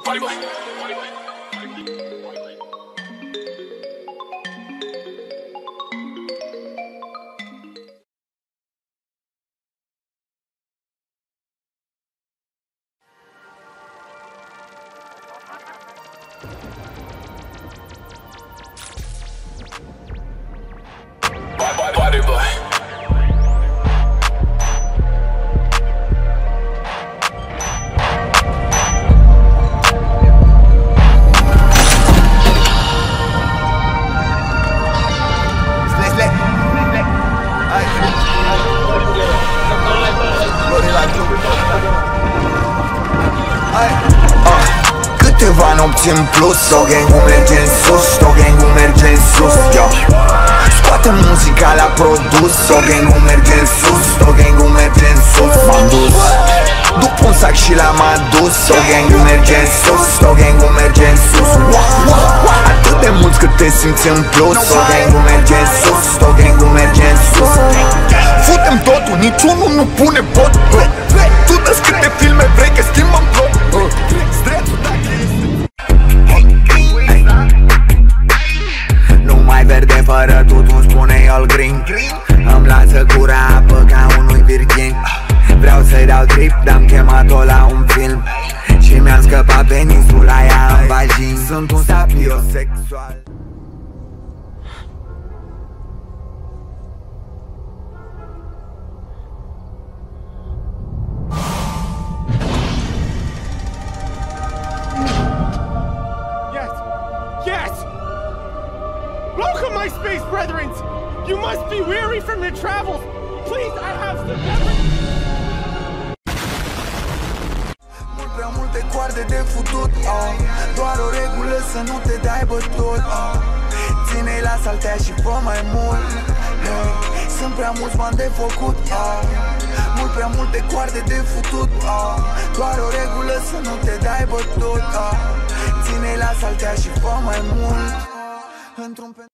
Party boy. Câteva nopți în plus, o gang merge în sus, o gang merge în sus, yo. Scoate muzica la produs, o gang merge în sus, o gang merge în sus. M-am dus, după un sac și l-am adus, o gang merge în sus, o gang merge în sus. Atât de mulți cât te simți în plus, o gang merge în sus, o gang merge în sus. Futem totul, niciunul nu pune pot. Tu dă-ți câte filme vrei că schimbăm plot. Nu mai verde fără tutun, spune el green. Îmi lasă gura apă ca unui virgin. Vreau să-i dau trip, dar-am chemat-o la un film și mi-am scăpat penisul la ea în vagin. Sunt un sapiosexual. Yes! Welcome, my space brethren! You must be weary from your travels! Please, I have some Mult prea multe coarde de futut, doar o regulă să nu te dai bătut, ține-i la saltea și fă mai mult, hey. Sunt prea mulți bani de făcut, mult prea multe coarde de futut, doar o regulă să nu te dai bătut, ține-i la saltea și fă mai mult. Într-un